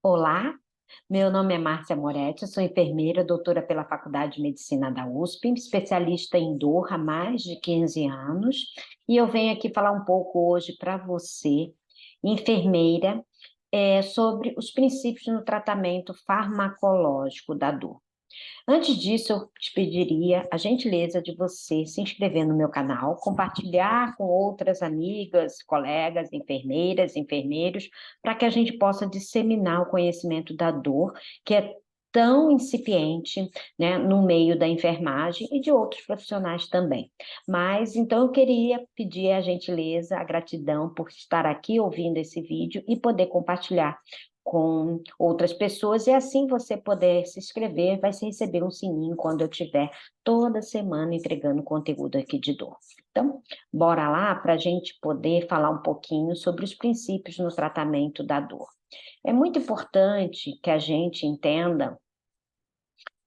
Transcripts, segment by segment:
Olá, meu nome é Márcia Moretti, eu sou enfermeira, doutora pela Faculdade de Medicina da USP, especialista em dor há mais de 15 anos, e eu venho aqui falar um pouco hoje para você, enfermeira, sobre os princípios no tratamento farmacológico da dor. Antes disso, eu te pediria a gentileza de você se inscrever no meu canal, compartilhar com outras amigas, colegas, enfermeiras, enfermeiros, para que a gente possa disseminar o conhecimento da dor, que é tão incipiente, né, no meio da enfermagem e de outros profissionais também. Mas, então, eu queria pedir a gentileza, a gratidão por estar aqui ouvindo esse vídeo e poder compartilhar com outras pessoas, e assim você poder se inscrever, vai se receber um sininho quando eu tiver toda semana entregando conteúdo aqui de dor. Então, bora lá para a gente poder falar um pouquinho sobre os princípios no tratamento da dor. É muito importante que a gente entenda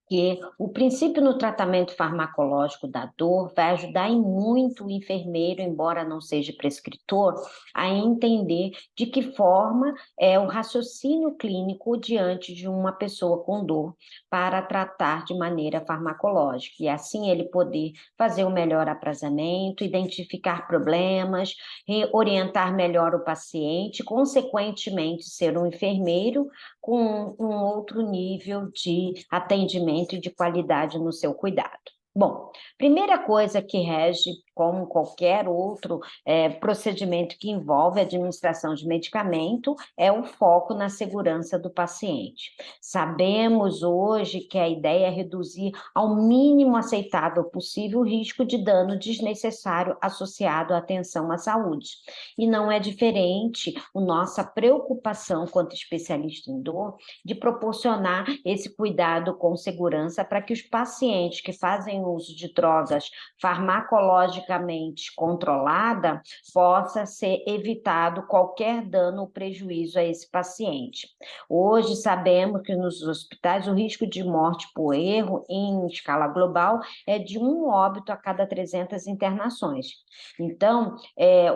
que o princípio no tratamento farmacológico da dor vai ajudar em muito o enfermeiro, embora não seja prescritor, a entender de que forma é o raciocínio clínico diante de uma pessoa com dor para tratar de maneira farmacológica, e assim ele poder fazer o melhor aprazamento, identificar problemas, orientar melhor o paciente, consequentemente ser um enfermeiro com um outro nível de atendimento e de qualidade no seu cuidado. Bom, primeira coisa que rege, como qualquer outro procedimento que envolve a administração de medicamento, é o foco na segurança do paciente. Sabemos hoje que a ideia é reduzir ao mínimo aceitável possível o risco de dano desnecessário associado à atenção à saúde. E não é diferente a nossa preocupação quanto especialista em dor de proporcionar esse cuidado com segurança para que os pacientes que fazem uso de drogas farmacologicamente controlada possa ser evitado qualquer dano ou prejuízo a esse paciente. Hoje sabemos que nos hospitais o risco de morte por erro em escala global é de um óbito a cada 300 internações. Então,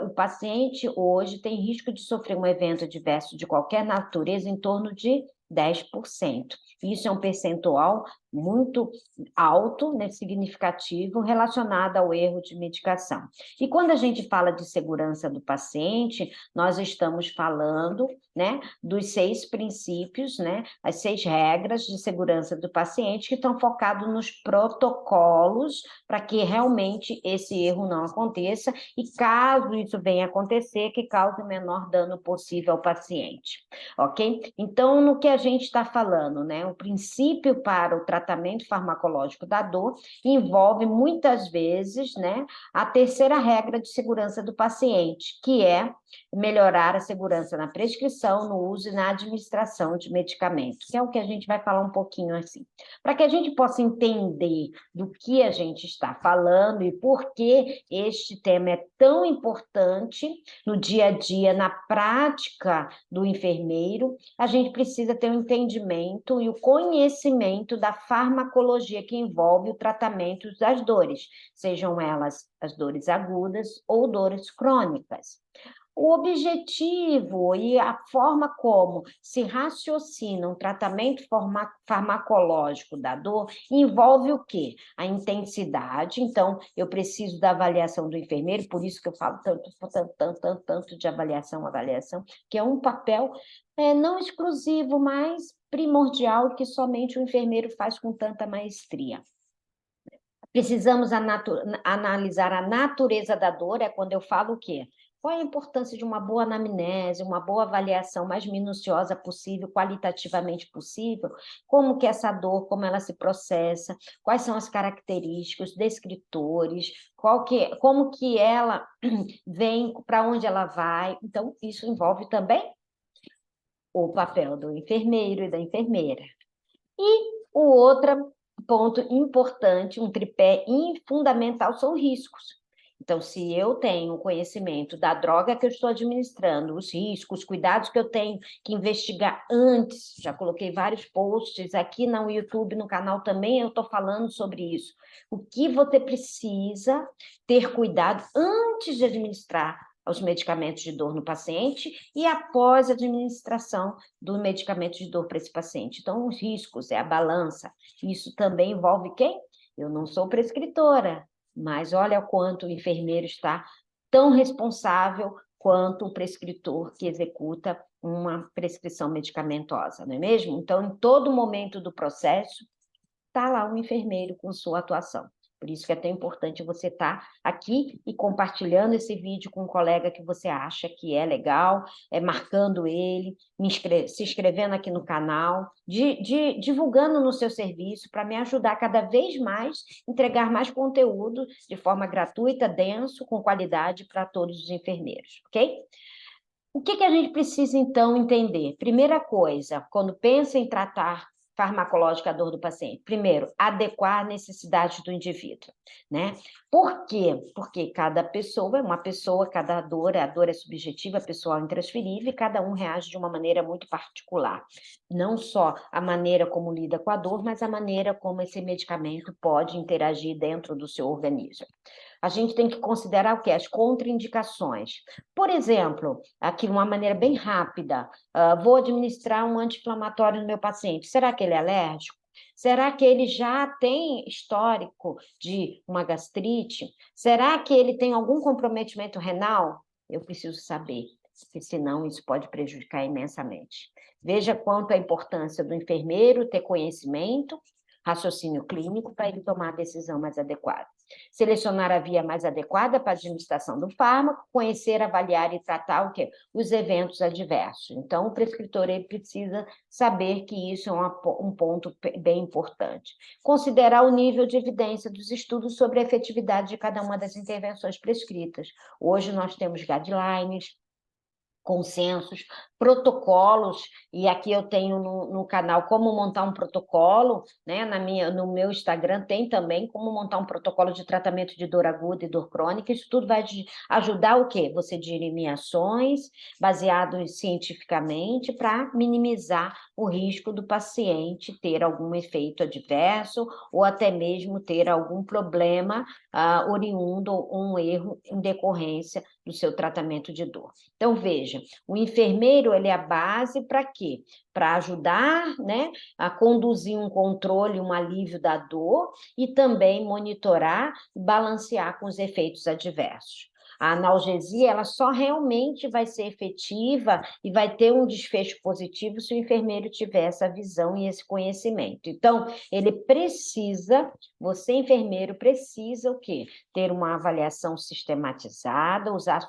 o paciente hoje tem risco de sofrer um evento adverso de qualquer natureza em torno de 10%. Isso é um percentual muito alto, né, significativo, relacionado ao erro de medicação. E quando a gente fala de segurança do paciente, nós estamos falando, né, dos 6 princípios, né, as 6 regras de segurança do paciente que estão focados nos protocolos para que realmente esse erro não aconteça e, caso isso venha a acontecer, que cause o menor dano possível ao paciente, ok? Então, no que a gente está falando, né, o princípio para o tratamento farmacológico da dor envolve muitas vezes, né, a terceira regra de segurança do paciente, que é melhorar a segurança na prescrição, no uso e na administração de medicamentos, que é o que a gente vai falar um pouquinho assim. Para que a gente possa entender do que a gente está falando e por que este tema é tão importante no dia a dia, na prática do enfermeiro, a gente precisa ter um entendimento e o conhecimento da farmacologia que envolve o tratamento das dores, sejam elas as dores agudas ou dores crônicas. O objetivo e a forma como se raciocina um tratamento farmacológico da dor envolve o quê? A intensidade. Então, eu preciso da avaliação do enfermeiro, por isso que eu falo tanto de avaliação, que é um papel não exclusivo, mas primordial, que somente o enfermeiro faz com tanta maestria. Precisamos analisar a natureza da dor, é quando eu falo o quê? Qual é a importância de uma boa anamnese, uma boa avaliação mais minuciosa possível, qualitativamente possível, como que essa dor, como ela se processa, quais são as características, descritores, como que ela vem, para onde ela vai. Então, isso envolve também o papel do enfermeiro e da enfermeira. E o outro ponto importante, um tripé fundamental, são riscos. Então, se eu tenho conhecimento da droga que eu estou administrando, os riscos, os cuidados que eu tenho que investigar antes, já coloquei vários posts aqui no YouTube, no canal também, eu estou falando sobre isso. O que você precisa ter cuidado antes de administrar os medicamentos de dor no paciente e após a administração do medicamento de dor para esse paciente. Então, os riscos, a balança. Isso também envolve quem? Eu não sou prescritora, mas olha o quanto o enfermeiro está tão responsável quanto o prescritor que executa uma prescrição medicamentosa, não é mesmo? Então, em todo momento do processo, está lá o enfermeiro com sua atuação. Por isso que é tão importante você estar aqui e compartilhando esse vídeo com um colega que você acha que é legal, marcando ele, se inscrevendo aqui no canal, divulgando no seu serviço para me ajudar cada vez mais, entregar mais conteúdo de forma gratuita, denso, com qualidade para todos os enfermeiros, ok? O que a gente precisa, então, entender? Primeira coisa, quando pensa em tratar farmacológica a dor do paciente, primeiro, adequar a necessidade do indivíduo, né? Por quê? Porque cada pessoa é uma pessoa, cada dor, a dor é subjetiva, pessoal, intransferível, e cada um reage de uma maneira muito particular. Não só a maneira como lida com a dor, mas a maneira como esse medicamento pode interagir dentro do seu organismo. A gente tem que considerar o quê? As contraindicações. Por exemplo, aqui de uma maneira bem rápida, vou administrar um anti-inflamatório no meu paciente. Será que ele é alérgico? Será que ele já tem histórico de uma gastrite? Será que ele tem algum comprometimento renal? Eu preciso saber, porque senão isso pode prejudicar imensamente. Veja quanto a importância do enfermeiro ter conhecimento, raciocínio clínico, para ele tomar a decisão mais adequada. Selecionar a via mais adequada para a administração do fármaco, conhecer, avaliar e tratar o quê? Os eventos adversos. Então, o prescritor ele precisa saber que isso é um ponto bem importante. Considerar o nível de evidência dos estudos sobre a efetividade de cada uma das intervenções prescritas. Hoje nós temos guidelines, consensos, protocolos, e aqui eu tenho no canal como montar um protocolo, né? No meu Instagram tem também como montar um protocolo de tratamento de dor aguda e dor crônica. Isso tudo vai ajudar o quê? Você dirimir ações baseados cientificamente para minimizar o risco do paciente ter algum efeito adverso ou até mesmo ter algum problema oriundo ou um erro em decorrência do seu tratamento de dor. Então, veja, o enfermeiro ele é a base para quê? Para ajudar, né, a conduzir um controle, um alívio da dor e também monitorar e balancear com os efeitos adversos. A analgesia ela só realmente vai ser efetiva e vai ter um desfecho positivo se o enfermeiro tiver essa visão e esse conhecimento. Então, ele precisa, você enfermeiro precisa o quê? Ter uma avaliação sistematizada, usar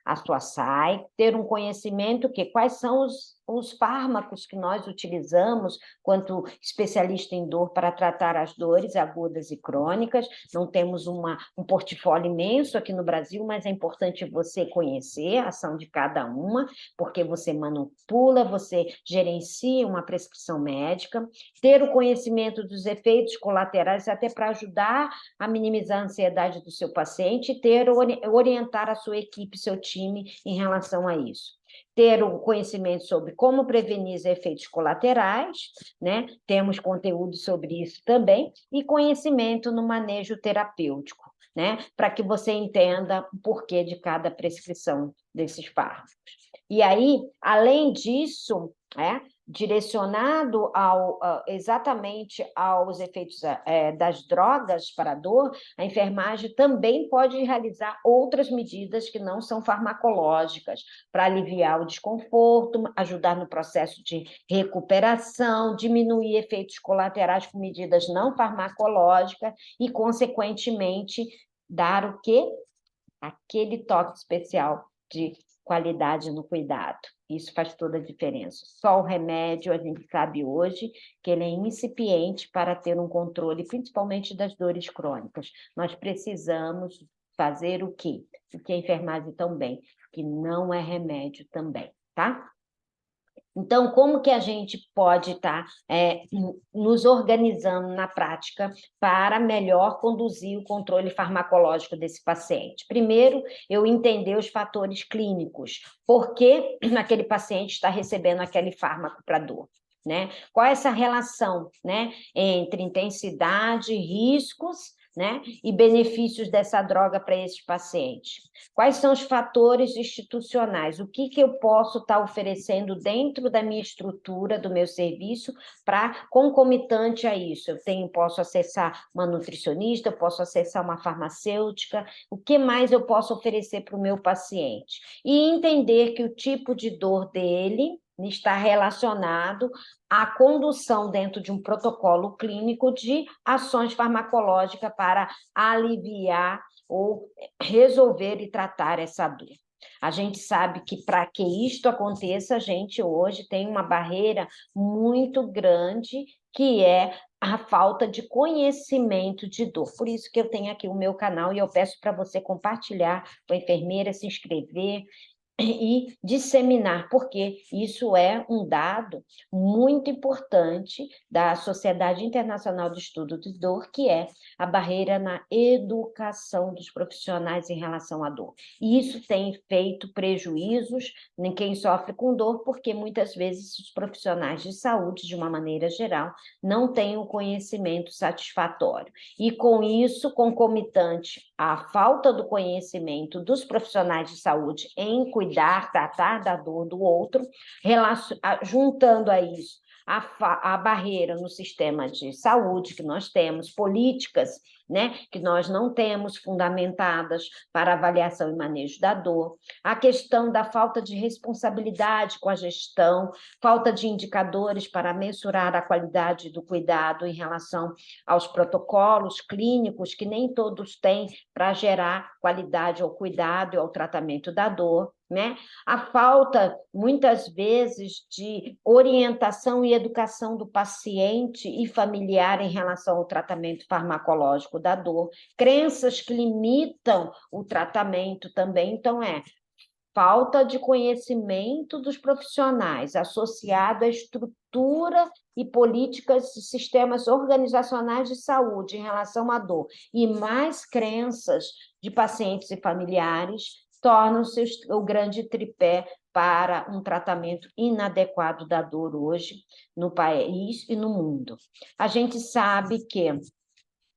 a sua SAI, ter um conhecimento que quais são os fármacos que nós utilizamos quanto especialista em dor para tratar as dores agudas e crônicas. Não temos um portfólio imenso aqui no Brasil, mas é importante você conhecer a ação de cada uma, porque você manipula, você gerencia uma prescrição médica, ter o conhecimento dos efeitos colaterais até para ajudar a minimizar a ansiedade do seu paciente e orientar a sua equipe, seu time em relação a isso. Ter o conhecimento sobre como prevenir os efeitos colaterais, né? Temos conteúdo sobre isso também, e conhecimento no manejo terapêutico, né? Para que você entenda o porquê de cada prescrição desses fármacos. E aí, além disso, direcionado exatamente aos efeitos das drogas para a dor, a enfermagem também pode realizar outras medidas que não são farmacológicas, para aliviar o desconforto, ajudar no processo de recuperação, diminuir efeitos colaterais com medidas não farmacológicas e, consequentemente, dar o quê? Aquele toque especial de qualidade no cuidado. Isso faz toda a diferença. Só o remédio, a gente sabe hoje que ele é incipiente para ter um controle, principalmente das dores crônicas. Nós precisamos fazer o quê? O que a enfermagem também, que não é remédio também, tá? Então, como que a gente pode estar nos organizando na prática para melhor conduzir o controle farmacológico desse paciente? Primeiro, eu entender os fatores clínicos. Por que aquele paciente está recebendo aquele fármaco para dor? Né? Qual é essa relação, né, entre intensidade, riscos, né? E benefícios dessa droga para esses pacientes. Quais são os fatores institucionais? O que eu posso estar oferecendo dentro da minha estrutura, do meu serviço, para concomitante a isso? Posso acessar uma nutricionista, eu posso acessar uma farmacêutica, o que mais eu posso oferecer para o meu paciente? E entender que o tipo de dor dele está relacionado à condução dentro de um protocolo clínico de ações farmacológicas para aliviar ou resolver e tratar essa dor. A gente sabe que para que isto aconteça, a gente hoje tem uma barreira muito grande, que é a falta de conhecimento de dor. Por isso que eu tenho aqui o meu canal e eu peço para você compartilhar com a enfermeira, se inscrever e disseminar, porque isso é um dado muito importante da Sociedade Internacional de Estudo de Dor, que é a barreira na educação dos profissionais em relação à dor. E isso tem feito prejuízos em quem sofre com dor, porque muitas vezes os profissionais de saúde, de uma maneira geral, não têm o conhecimento satisfatório. E com isso, concomitante à falta do conhecimento dos profissionais de saúde em cuidar, tratar da dor do outro, juntando a isso a barreira no sistema de saúde que nós temos, políticas, né, que nós não temos fundamentadas para avaliação e manejo da dor, a questão da falta de responsabilidade com a gestão, falta de indicadores para mensurar a qualidade do cuidado em relação aos protocolos clínicos, que nem todos têm para gerar qualidade ao cuidado e ao tratamento da dor, né? A falta, muitas vezes, de orientação e educação do paciente e familiar em relação ao tratamento farmacológico da dor, crenças que limitam o tratamento também, então falta de conhecimento dos profissionais, associado à estrutura e políticas de sistemas organizacionais de saúde em relação à dor, e mais crenças de pacientes e familiares, tornam-se o grande tripé para um tratamento inadequado da dor hoje no país e no mundo. A gente sabe que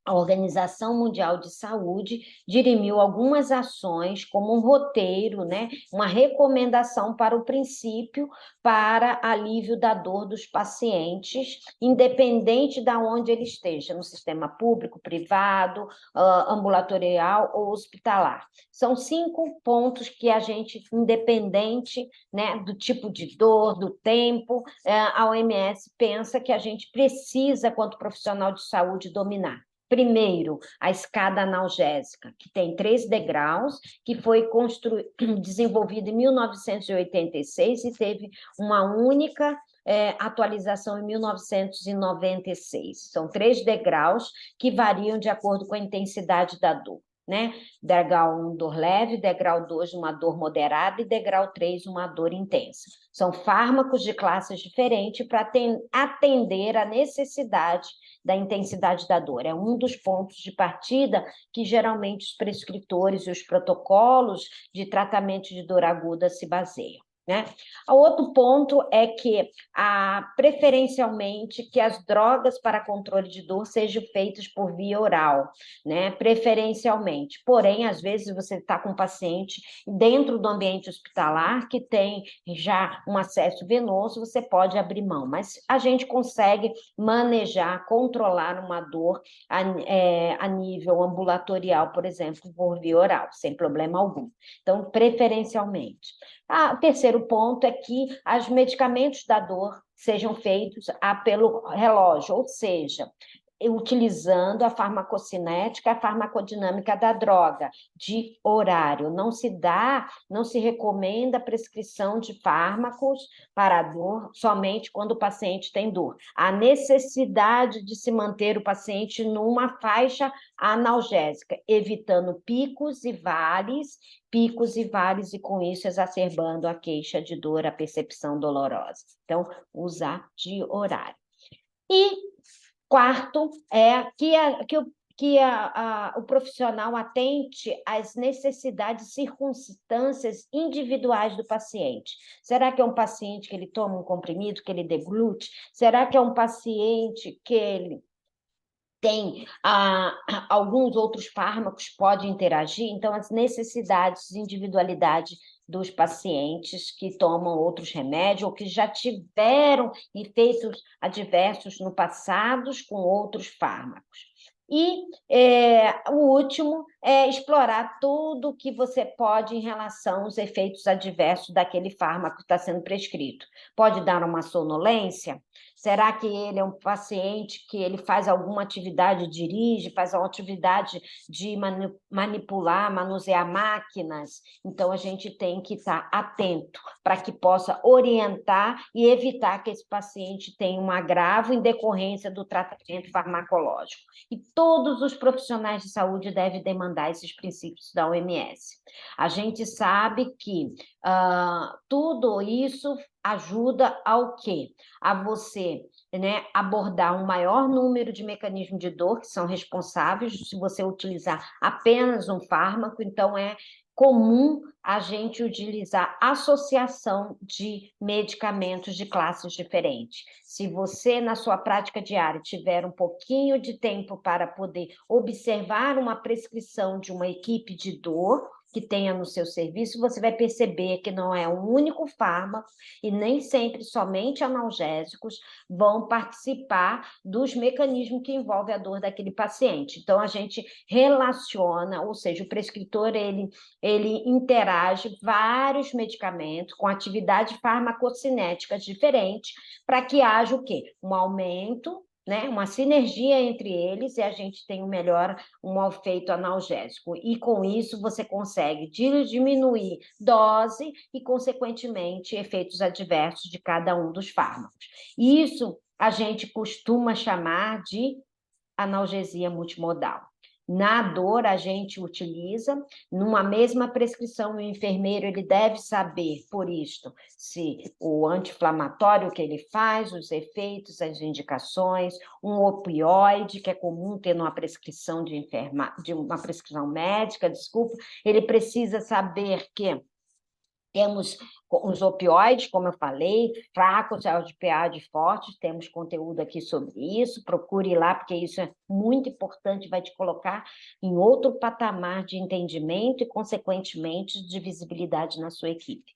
a Organização Mundial de Saúde dirimiu algumas ações como um roteiro, né, uma recomendação para o princípio para alívio da dor dos pacientes, independente de onde ele esteja, no sistema público, privado, ambulatorial ou hospitalar. São 5 pontos que a gente, independente, né, do tipo de dor, do tempo, a OMS pensa que a gente precisa, quanto profissional de saúde, dominar. Primeiro, a escada analgésica, que tem 3 degraus, que foi desenvolvida em 1986 e teve uma única atualização em 1996. São 3 degraus que variam de acordo com a intensidade da dor, né? Degrau 1, dor leve, degrau 2, uma dor moderada e degrau 3, uma dor intensa. São fármacos de classes diferentes para atender a necessidade da intensidade da dor. É um dos pontos de partida que geralmente os prescritores e os protocolos de tratamento de dor aguda se baseiam, né? O outro ponto é que, preferencialmente, que as drogas para controle de dor sejam feitas por via oral, né? Preferencialmente. Porém, às vezes você está com um paciente dentro do ambiente hospitalar que tem já um acesso venoso, você pode abrir mão, mas a gente consegue manejar, controlar uma dor a nível ambulatorial, por exemplo, por via oral, sem problema algum. Então, preferencialmente. O terceiro ponto é que os medicamentos da dor sejam feitos pelo relógio, ou seja, utilizando a farmacocinética, a farmacodinâmica da droga, de horário. Não se recomenda a prescrição de fármacos para a dor somente quando o paciente tem dor. A necessidade de se manter o paciente numa faixa analgésica, evitando picos e vales, e com isso exacerbando a queixa de dor, a percepção dolorosa. Então, usar de horário. E quarto é que o profissional atente às necessidades e circunstâncias individuais do paciente. Será que é um paciente que ele toma um comprimido, que ele deglute? Será que é um paciente que ele tem alguns outros fármacos podem interagir, então as necessidades de individualidade dos pacientes que tomam outros remédios ou que já tiveram efeitos adversos no passado com outros fármacos. E o último é explorar tudo o que você pode em relação aos efeitos adversos daquele fármaco que está sendo prescrito. Pode dar uma sonolência? Será que ele é um paciente que ele faz alguma atividade, dirige, faz uma atividade de manipular, manusear máquinas? Então, a gente tem que estar atento para que possa orientar e evitar que esse paciente tenha um agravo em decorrência do tratamento farmacológico. E todos os profissionais de saúde devem demandar esses princípios da OMS. A gente sabe que tudo isso ajuda ao quê? A você, né, abordar um maior número de mecanismos de dor que são responsáveis se você utilizar apenas um fármaco, então é comum a gente utilizar associação de medicamentos de classes diferentes. Se você, na sua prática diária, tiver um pouquinho de tempo para poder observar uma prescrição de uma equipe de dor que tenha no seu serviço, você vai perceber que não é um único fármaco e nem sempre somente analgésicos vão participar dos mecanismos que envolvem a dor daquele paciente. Então, a gente relaciona, ou seja, o prescritor, ele interage vários medicamentos com atividades farmacocinéticas diferentes para que haja o quê? Um aumento, né, uma sinergia entre eles e a gente tem um efeito analgésico. E com isso você consegue diminuir dose e, consequentemente, efeitos adversos de cada um dos fármacos. Isso a gente costuma chamar de analgesia multimodal. Na dor, a gente utiliza, numa mesma prescrição, o enfermeiro ele deve saber, por isto, se o anti-inflamatório que ele faz, os efeitos, as indicações, um opioide, que é comum ter numa prescrição de uma prescrição médica, desculpa, ele precisa saber que temos os opioides, como eu falei, fracos, opioides fortes, temos conteúdo aqui sobre isso, procure lá, porque isso é muito importante, vai te colocar em outro patamar de entendimento e, consequentemente, de visibilidade na sua equipe.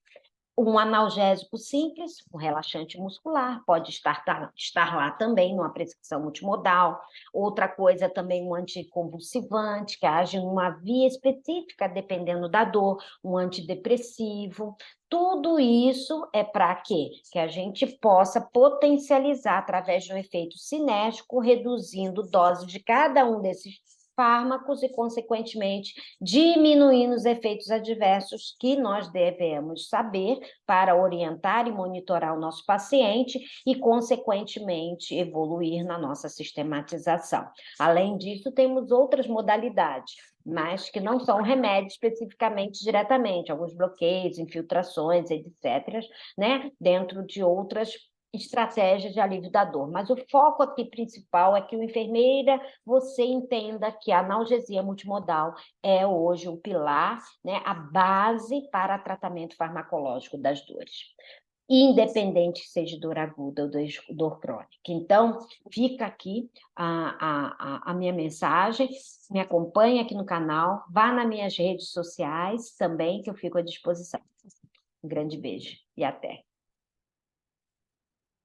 Um analgésico simples, um relaxante muscular, pode estar lá também, numa prescrição multimodal. Outra coisa também, um anticonvulsivante, que age numa via específica, dependendo da dor, um antidepressivo. Tudo isso é para quê? Que a gente possa potencializar, através de um efeito cinético, reduzindo doses de cada um desses fármacos e, consequentemente, diminuindo os efeitos adversos que nós devemos saber para orientar e monitorar o nosso paciente e, consequentemente, evoluir na nossa sistematização. Além disso, temos outras modalidades, mas que não são remédios especificamente diretamente, alguns bloqueios, infiltrações, etc., né? Dentro de outras estratégias de alívio da dor. Mas o foco aqui principal é que o enfermeira, você entenda que a analgesia multimodal é hoje um pilar, né, a base para tratamento farmacológico das dores, independente que seja dor aguda ou dor crônica. Então, fica aqui a minha mensagem, me acompanhe aqui no canal, vá nas minhas redes sociais também, que eu fico à disposição. Um grande beijo e até!